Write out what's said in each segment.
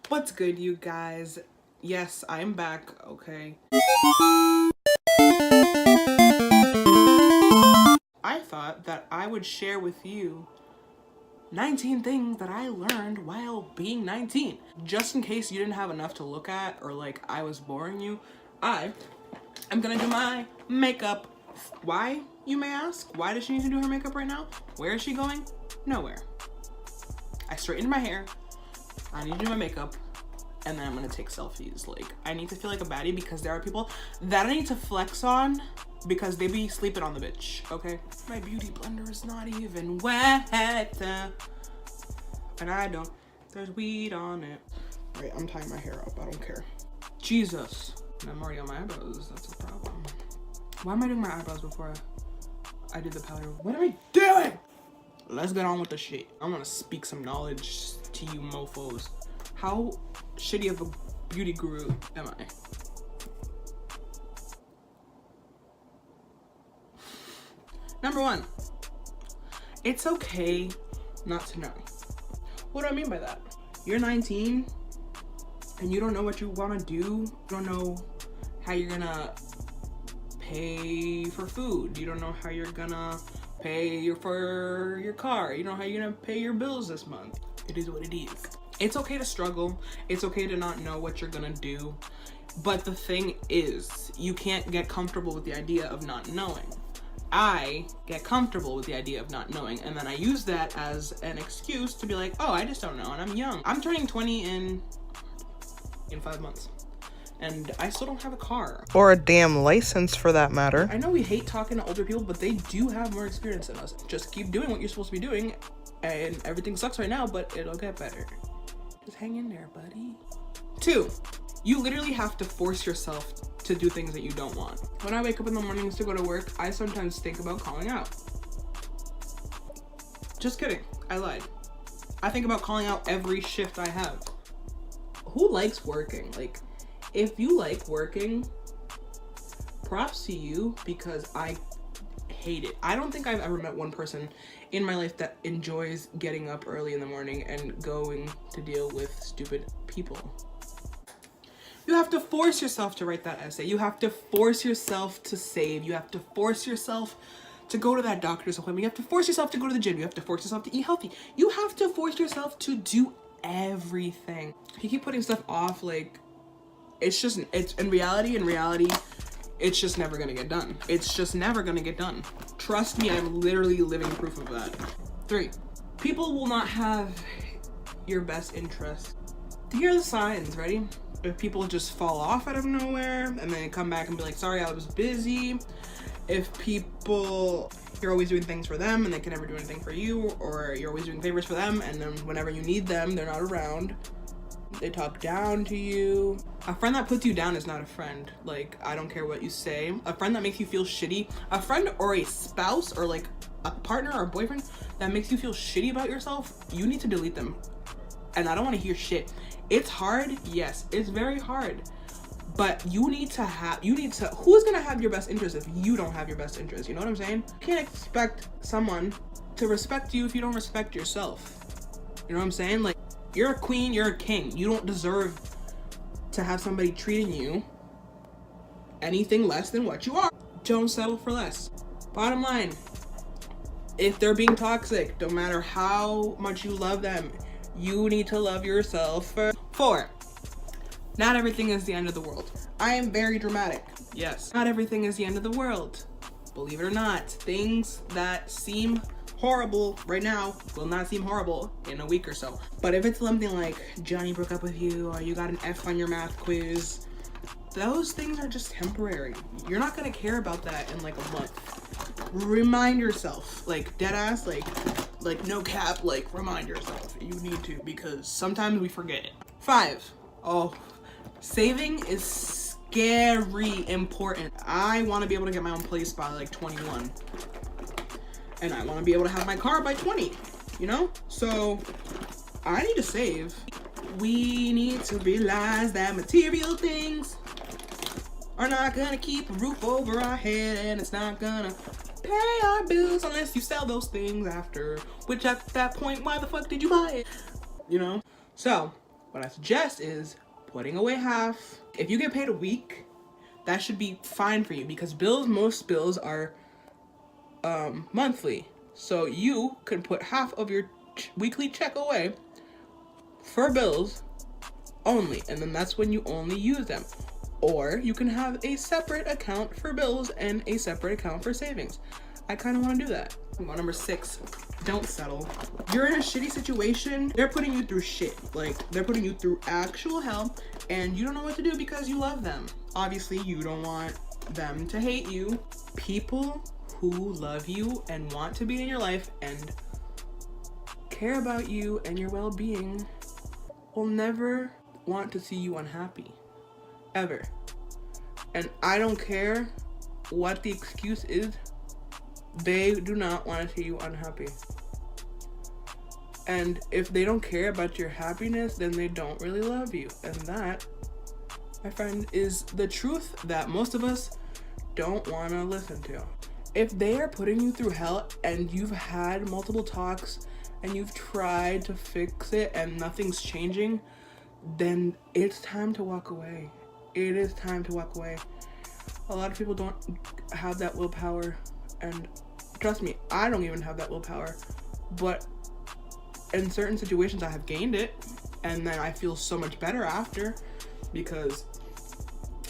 What's good, you guys? Yes, I'm back, okay? I thought that I would share with you 19 things that I learned while being 19. Just in case you didn't have enough to look at or like I was boring you, I am gonna do my makeup. Why, you may ask? Why does she need to do her makeup right now? Where is she going? Nowhere. I straightened my hair. I need to do my makeup. And then I'm gonna take selfies. Like, I need to feel like a baddie because there are people that I need to flex on because they be sleeping on the bitch, okay? My beauty blender is not even wet. And I don't, there's weed on it. Right, I'm tying my hair up, I don't care. Jesus, and I'm already on my eyebrows, that's a problem. Why am I doing my eyebrows before I did the powder? What am I doing? Let's get on with the shit. I'm gonna speak some knowledge to you mofos. How shitty of a beauty guru am I? Number one, it's okay not to know. What do I mean by that? You're 19 and you don't know what you want to do. You don't know how you're gonna pay for food. You don't know how you're gonna pay for your car. You don't know how you're gonna pay your bills this month. It is what it is. It's okay to struggle. It's okay to not know what you're gonna do. But the thing is, you can't get comfortable with the idea of not knowing. I get comfortable with the idea of not knowing, and then I use that as an excuse to be like, oh, I just don't know, and I'm young. I'm turning 20 in 5 months, and I still don't have a car. Or a damn license, for that matter. I know we hate talking to older people, but they do have more experience than us. Just keep doing what you're supposed to be doing, and everything sucks right now, but it'll get better. Just hang in there, buddy. 2, you literally have to force yourself to do things that you don't want. When I wake up in the mornings to go to work, I sometimes think about calling out. Just kidding, I lied. I think about calling out every shift I have. Who likes working? Like, if you like working, props to you, because I hate it. I don't think I've ever met one person in my life that enjoys getting up early in the morning and going to deal with stupid people. You have to force yourself to write that essay. You have to force yourself to save. You have to force yourself to go to that doctor's appointment. You have to force yourself to go to the gym. You have to force yourself to eat healthy. You have to force yourself to do everything. If you keep putting stuff off, like, it's in reality, it's just never gonna get done. It's just never gonna get done. Trust me, I'm literally living proof of that. 3, people will not have your best interest. Here are the signs, ready? If people just fall off out of nowhere and then come back and be like, sorry, I was busy. If you're always doing things for them and they can never do anything for you, or you're always doing favors for them and then whenever you need them, they're not around. They talk down to you. A friend that puts you down is not a friend. Like, I don't care what you say. A friend that makes you feel shitty, a friend or a spouse or like a partner or a boyfriend that makes you feel shitty about yourself, you need to delete them. And I don't want to hear shit. It's hard, yes, it's very hard. But who's gonna have your best interest if you don't have your best interest? You know what I'm saying? You can't expect someone to respect you if you don't respect yourself. You know what I'm saying? Like, you're a queen, you're a king. You don't deserve to have somebody treating you anything less than what you are. Don't settle for less. Bottom line, if they're being toxic, no matter how much you love them, you need to love yourself first. 4, not everything is the end of the world. I am very dramatic. Yes, not everything is the end of the world. Believe it or not, things that seem horrible right now will not seem horrible in a week or so. But if it's something like Johnny broke up with you, or you got an F on your math quiz, those things are just temporary. You're not gonna care about that in like a month. Remind yourself, like dead ass, like no cap, like remind yourself. You need to, because sometimes we forget it. 5, oh, saving is scary important. I want to be able to get my own place by like 21. And I want to be able to have my car by 20, you know? So I need to save. We need to realize that material things are not gonna keep a roof over our head, and it's not gonna pay our bills unless you sell those things after, which at that point, why the fuck did you buy it? You know? So What I suggest is putting away half. If you get paid a week, that should be fine for you because most bills are monthly. So you can put half of your weekly check away for bills only, and then that's when you only use them. Or you can have a separate account for bills and a separate account for savings. I kind of want to do that. Number 6, don't settle. You're in a shitty situation. They're putting you through shit. Like, they're putting you through actual hell, and you don't know what to do because you love them. Obviously, you don't want them to hate you. People who love you and want to be in your life and care about you and your well-being will never want to see you unhappy. Ever. And I don't care what the excuse is, they do not want to see you unhappy. And if they don't care about your happiness, then they don't really love you. And that, my friend, is the truth that most of us don't want to listen to. If they are putting you through hell and you've had multiple talks and you've tried to fix it and nothing's changing, then it's time to walk away. It is time to walk away. A lot of people don't have that willpower, and trust me, I don't even have that willpower, but in certain situations I have gained it, and then I feel so much better after because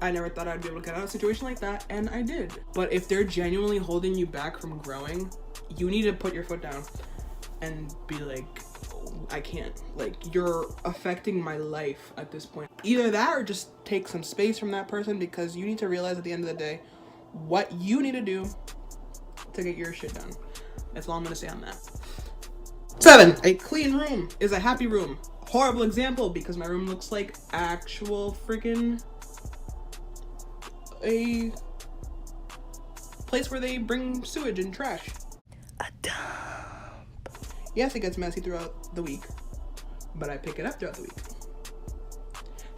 I never thought I'd be able to get out of a situation like that, and I did. But if they're genuinely holding you back from growing, you need to put your foot down and be like, I can't. Like, you're affecting my life at this point. Either that or just take some space from that person, because you need to realize at the end of the day what you need to do to get your shit done. That's all I'm gonna say on that. 7, a clean room is a happy room. Horrible example because my room looks like actual freaking a place where they bring sewage and trash. A dump. Yes, it gets messy throughout the week, but I pick it up throughout the week.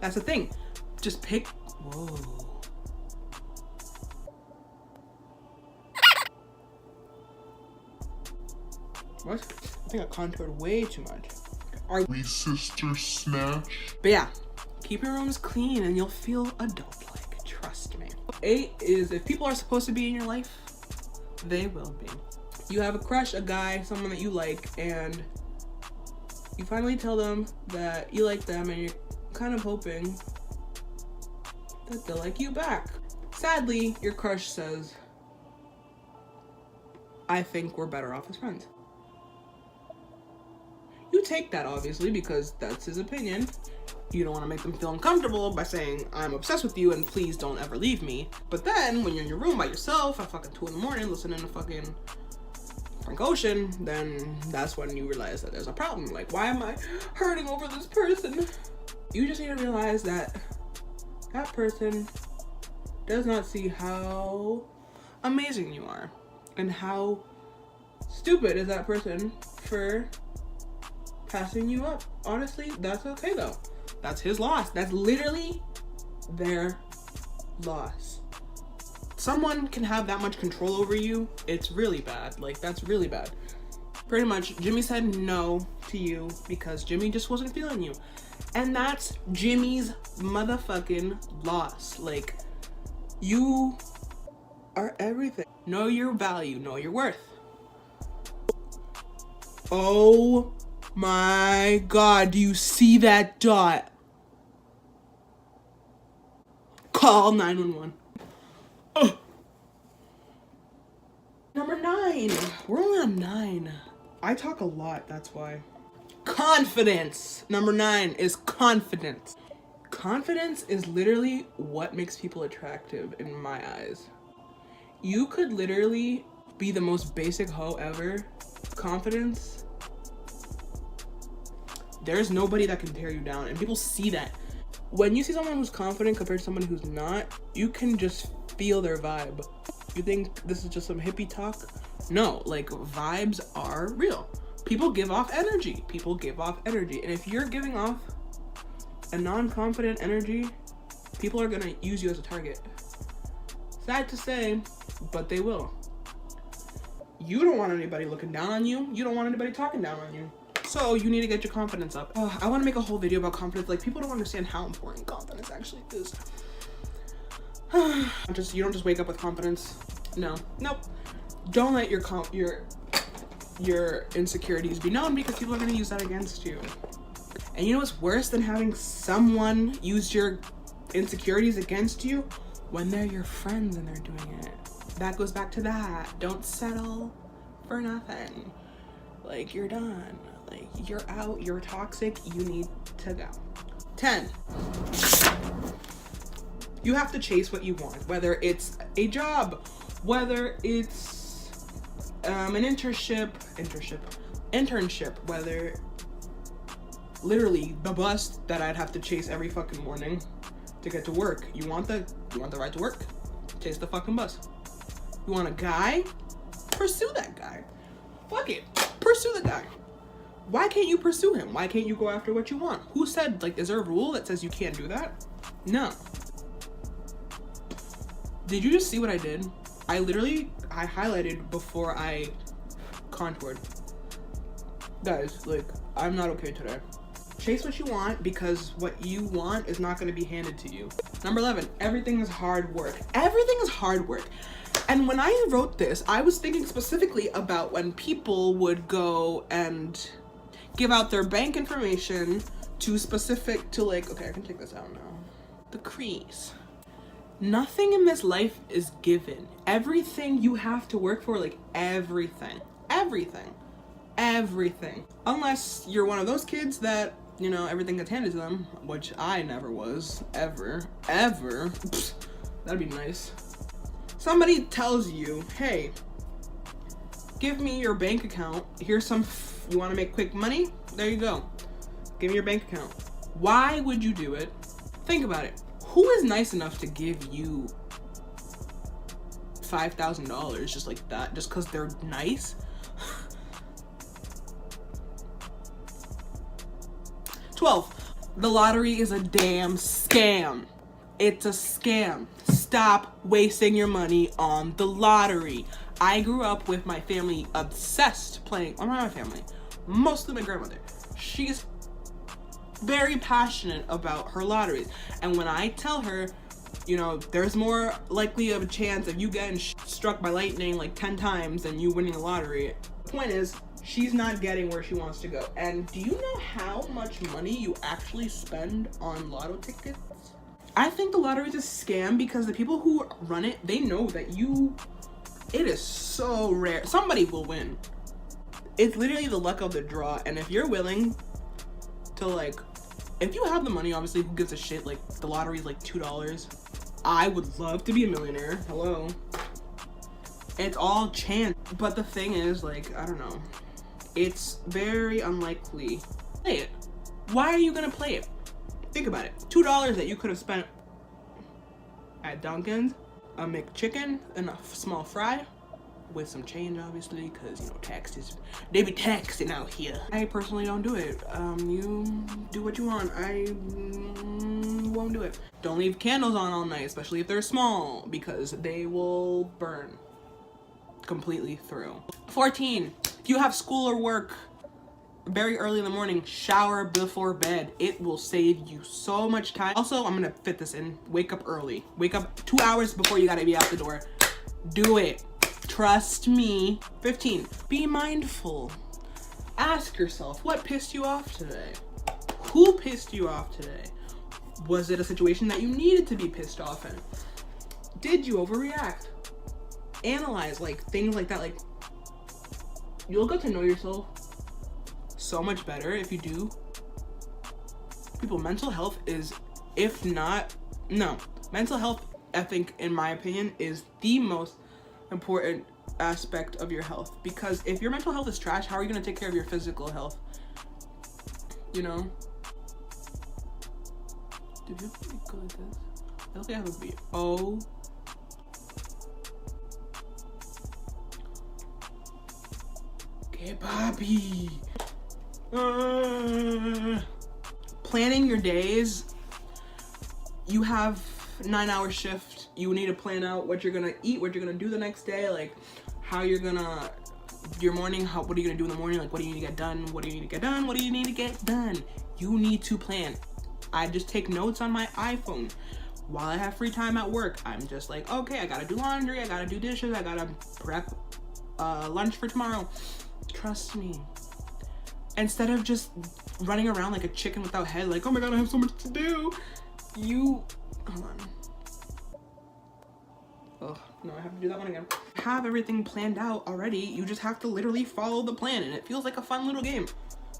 That's the thing. Just pick. Whoa. What? I think I contoured way too much. Are we sister snatch? But yeah, keep your rooms clean and you'll feel adult-like. Trust me. 8 is if people are supposed to be in your life, they will be. You have a crush, a guy, someone that you like, and you finally tell them that you like them and you're kind of hoping that they'll like you back. Sadly, your crush says, I think we're better off as friends. You take that, obviously, because that's his opinion. You don't want to make them feel uncomfortable by saying, I'm obsessed with you and please don't ever leave me. But then, when you're in your room by yourself at fucking 2 in the morning listening to fucking Frank Ocean, then that's when you realize that there's a problem. Like, why am I hurting over this person? You just need to realize that that person does not see how amazing you are and how stupid is that person for passing you up. Honestly, that's okay though. That's his loss. That's literally their loss. Someone can have that much control over you. It's really bad. Like, that's really bad. Pretty much, Jimmy said no to you because Jimmy just wasn't feeling you. And that's Jimmy's motherfucking loss. Like, you are everything. Know your value. Know your worth. Oh my God, do you see that dot? Call 911. Ugh. Number 9. We're only on 9. I talk a lot, that's why. Confidence. Number 9 is confidence. Confidence is literally what makes people attractive in my eyes. You could literally be the most basic hoe ever. Confidence, there's nobody that can tear you down, and people see that. When you see someone who's confident compared to somebody who's not, you can just feel their vibe. You think this is just some hippie talk? No, like, vibes are real. People give off energy. People give off energy. And if you're giving off a non-confident energy, people are gonna use you as a target. Sad to say, but they will. You don't want anybody looking down on you. You don't want anybody talking down on you. So you need to get your confidence up. I want to make a whole video about confidence. Like, people don't understand how important confidence actually is. You don't just wake up with confidence. No, nope. Don't let your insecurities be known, because people are going to use that against you. And you know what's worse than having someone use your insecurities against you? When they're your friends and they're doing it. That goes back to that. Don't settle for nothing. Like, you're done. Like, you're out. You're toxic. You need to go. 10. You have to chase what you want. Whether it's a job, whether it's an internship, whether literally the bus that I'd have to chase every fucking morning to get to work. You want the ride to work? Chase the fucking bus. You want a guy? Pursue that guy. Fuck it. Pursue the guy. Why can't you pursue him? Why can't you go after what you want? Who said, like, is there a rule that says you can't do that? No. Did you just see what I did? I highlighted before I contoured. Guys, like, I'm not okay today. Chase what you want, because what you want is not going to be handed to you. Number 11, everything is hard work. Everything is hard work. And when I wrote this, I was thinking specifically about when people would go and give out their bank information to like, okay, I can take this out now. The crease. Nothing in this life is given. Everything you have to work for, like everything. Unless you're one of those kids that, you know, everything gets handed to them, which I never was, ever. Pfft, that'd be nice. Somebody tells you, hey, give me your bank account. Here's some, you want to make quick money? There you go. Give me your bank account. Why would you do it? Think about it. Who is nice enough to give you $5,000 just like that, just because they're nice? 12. The lottery is a damn scam. It's a scam. Stop wasting your money on the lottery. I grew up with my family obsessed playing, well, not my family, mostly my grandmother. She's very passionate about her lotteries. And when I tell her, you know, there's more likely of a chance of you getting struck by lightning like 10 times than you winning the lottery. The point is, she's not getting where she wants to go. And do you know how much money you actually spend on lotto tickets? I think the lottery is a scam because the people who run it, they know that it is so rare. Somebody will win. It's literally the luck of the draw. And if you're willing to, like, if you have the money, obviously, who gives a shit? Like, the lottery is like $2. I would love to be a millionaire. Hello. It's all chance. But the thing is, like, I don't know. It's very unlikely. Play it. Why are you gonna play it? Think about it. $2 that you could have spent at Dunkin's, a McChicken and a small fry with some change, obviously, because, you know, taxes, they be taxing out here. I personally don't do it. You do what you want. I won't do it. Don't leave candles on all night, especially if they're small, because they will burn completely through. 14, if you have school or work very early in the morning, shower before bed. It will save you so much time. Also, I'm gonna fit this in. Wake up early. Wake up 2 hours before you gotta be out the door. Do it. Trust me. 15, be mindful. Ask yourself, what pissed you off today? Who pissed you off today? Was it a situation that you needed to be pissed off in? Did you overreact? Analyze, like, things like that. Like, you'll get to know yourself so much better if you do. People, mental health is, if not, no, mental health, I think, in my opinion, is the most important aspect of your health, because if your mental health is trash, how are you going to take care of your physical health? You know? Did you go like this? I don't think I have a beat. Oh. Okay, Bobby. Planning your days. You have 9-hour shift. You need to plan out what you're gonna eat, what you're gonna do the next day, like how you're gonna your morning, what are you gonna do in the morning? Like, what do you need to get done? What do you need to get done? What do you need to get done? You need to plan. I just take notes on my iPhone. While I have free time at work, I'm just like, okay, I gotta do laundry, I gotta do dishes, I gotta prep lunch for tomorrow. Trust me. Instead of just running around like a chicken without head, like, oh my god, I have so much to do. Hold on. Oh, no, I have to do that one again. Have everything planned out already. You just have to literally follow the plan, and it feels like a fun little game.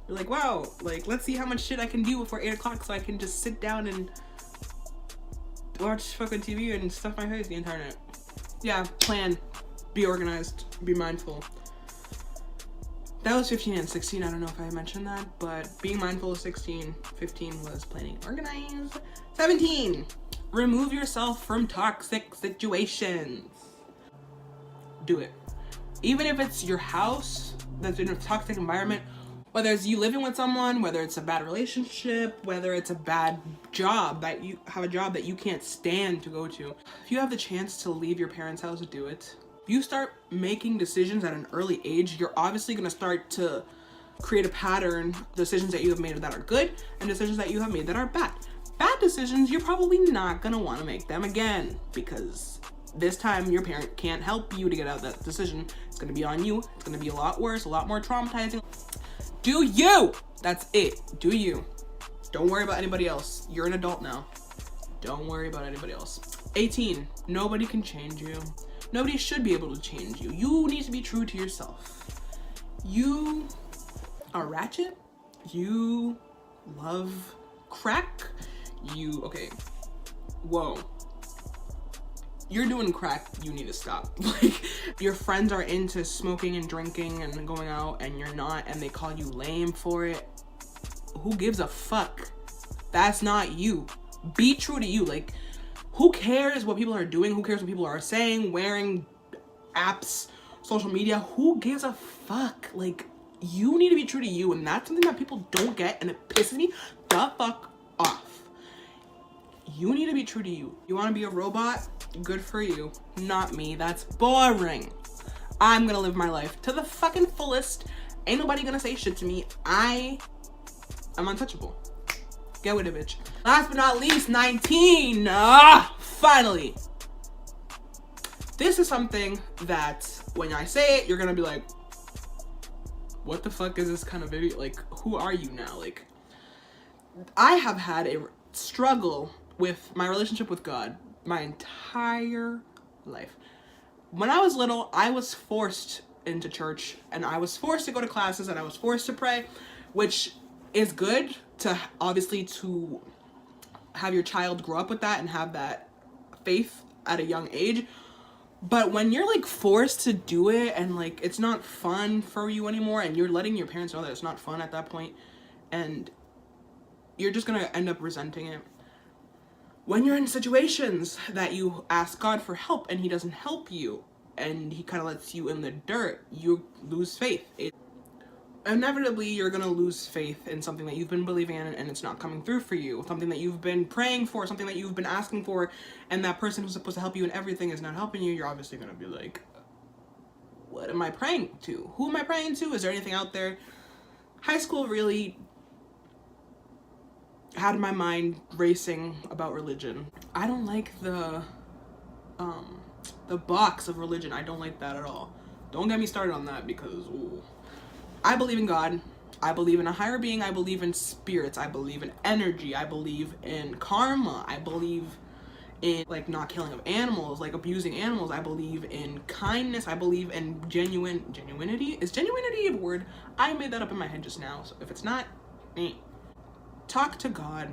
You're like, wow, like, let's see how much shit I can do before 8 o'clock so I can just sit down and watch fucking TV and stuff my face the entire night. Yeah, plan. Be organized. Be mindful. That was 15 and 16. I don't know if I mentioned that, but being mindful is 16. 15 was planning and organized. 17. Remove yourself from toxic situations. Do it. Even if it's your house that's in a toxic environment, whether it's you living with someone, whether it's a bad relationship, whether it's a bad job, that you have a job that you can't stand to go to. If you have the chance to leave your parents' house, do it. If you start making decisions at an early age, you're obviously gonna start to create a pattern, decisions that you have made that are good and decisions that you have made that are bad. Bad decisions, you're probably not gonna wanna make them again, because this time your parent can't help you to get out of that decision. It's gonna be on you. It's gonna be a lot worse, a lot more traumatizing. Do you! That's it. Do you. Don't worry about anybody else. You're an adult now. Don't worry about anybody else. 18. Nobody can change you. Nobody should be able to change you. You need to be true to yourself. You are ratchet. You love crack. Okay. Whoa. You're doing crack, you need to stop. Like, your friends are into smoking and drinking and going out and you're not, and they call you lame for it. Who gives a fuck? That's not you. Be true to you. Like, who cares what people are doing? Who cares what people are saying, wearing, apps, social media? Who gives a fuck? Like, you need to be true to you, and that's something that people don't get, and it pisses me the fuck off. You need to be true to you. You want to be a robot? Good for you. Not me. That's boring. I'm gonna live my life to the fucking fullest. Ain't nobody gonna say shit to me. I'm untouchable. Get with it, bitch. Last but not least, 19. Finally. This is something that when I say it, you're gonna be like, what the fuck is this kind of video? Like, who are you now? Like, I have had a struggle with my relationship with God my entire life. When I was little, I was forced into church, and I was forced to go to classes, and I was forced to pray, which is good to obviously to have your child grow up with that and have that faith at a young age. But when you're like forced to do it and like it's not fun for you anymore, and you're letting your parents know that it's not fun at that point, and you're just gonna end up resenting it. When you're in situations that you ask God for help and he doesn't help you and he kind of lets you in the dirt, you lose faith. Inevitably, you're gonna lose faith in something that you've been believing in and it's not coming through for you. Something that you've been praying for, something that you've been asking for, and that person who's supposed to help you in everything is not helping you. You're obviously gonna be like, what am I praying to? Who am I praying to? Is there anything out there? High school really had my mind racing about religion. I don't like the box of religion. I don't like that at all. Don't get me started on that, because ooh. I believe in God. I believe in a higher being. I believe in spirits. I believe in energy. I believe in karma. I believe in like not killing of animals, like abusing animals. I believe in kindness. I believe in genuinity. Is genuinity a word? I made that up in my head just now, so if it's not, talk to God,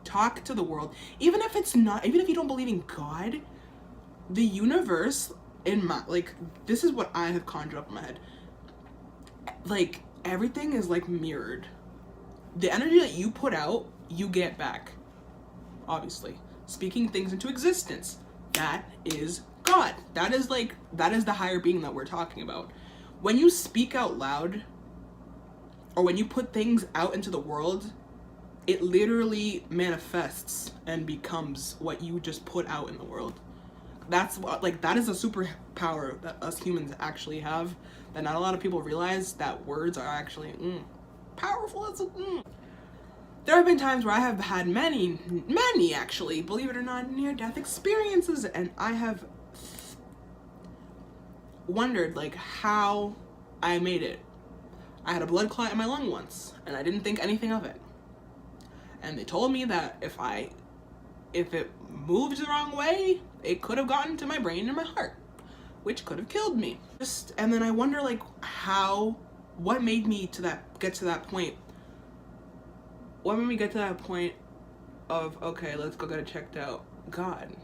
talk to the world. Even if you don't believe in God, the universe, this is what I have conjured up in my head. Like, everything is like mirrored. The energy that you put out, you get back. Obviously. Speaking things into existence. That is God. That is the higher being that we're talking about. When you speak out loud, or when you put things out into the world, it literally manifests and becomes what you just put out in the world. that's what, like, that is a superpower that us humans actually have, that not a lot of people realize, that words are actually powerful. There have been times where I have had many actually, believe it or not, near-death experiences, and I have wondered like how I made it. I had a blood clot in my lung once, and I didn't think anything of it. And they told me that if it moved the wrong way, it could have gotten to my brain and my heart, which could have killed me. And then I wonder like what made me get to that point? What made me get to that point of, okay, let's go get it checked out? God.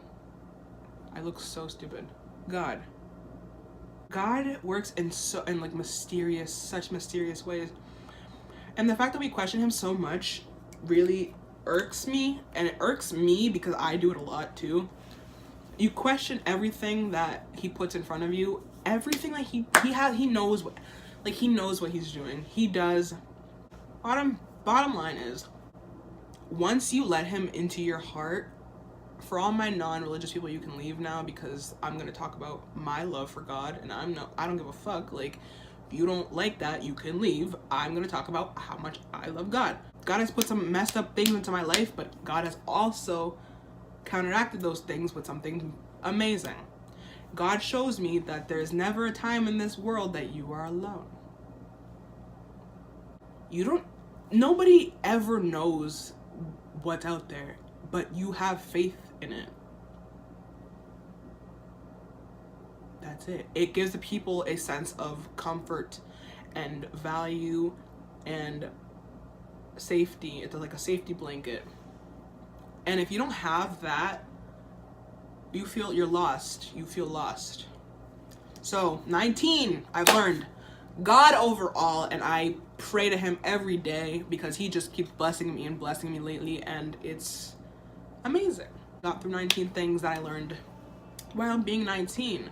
I look so stupid. God works in such mysterious ways. And the fact that we question him so much really irks me, and it irks me because I do it a lot too. You question everything that he puts in front of you, everything that he knows what he's doing. He does. Bottom line is, once you let him into your heart, for all my non-religious people, you can leave now, because I'm gonna talk about my love for God, and I don't give a fuck. Like, if you don't like that, you can leave. I'm gonna talk about how much I love God. God has put some messed up things into my life, but God has also counteracted those things with something amazing. God shows me that there's never a time in this world that you are alone. Nobody ever knows what's out there, but you have faith in it. That's it. It gives the people a sense of comfort and value and safety. It's like a safety blanket. And if you don't have that, you're lost. You feel lost. So 19, I've learned God overall, and I pray to him every day because he just keeps blessing me lately, and it's amazing. Got through 19 things that I learned while being 19.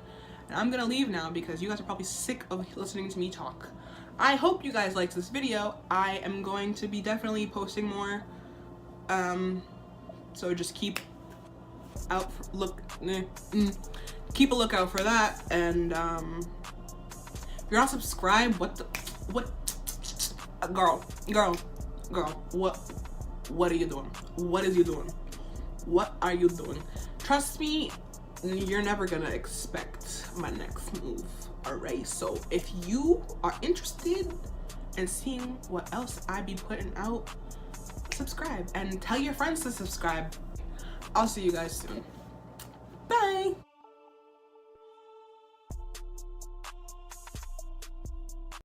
And I'm gonna leave now because you guys are probably sick of listening to me talk. I hope you guys liked this video. I am going to be definitely posting more. So just keep a lookout for that. And if you're not subscribed, girl, what are you doing? What is you doing? What are you doing? Trust me, you're never gonna expect my next move. Alright, so if you are interested in seeing what else I be putting out, subscribe and tell your friends to subscribe. I'll see you guys soon.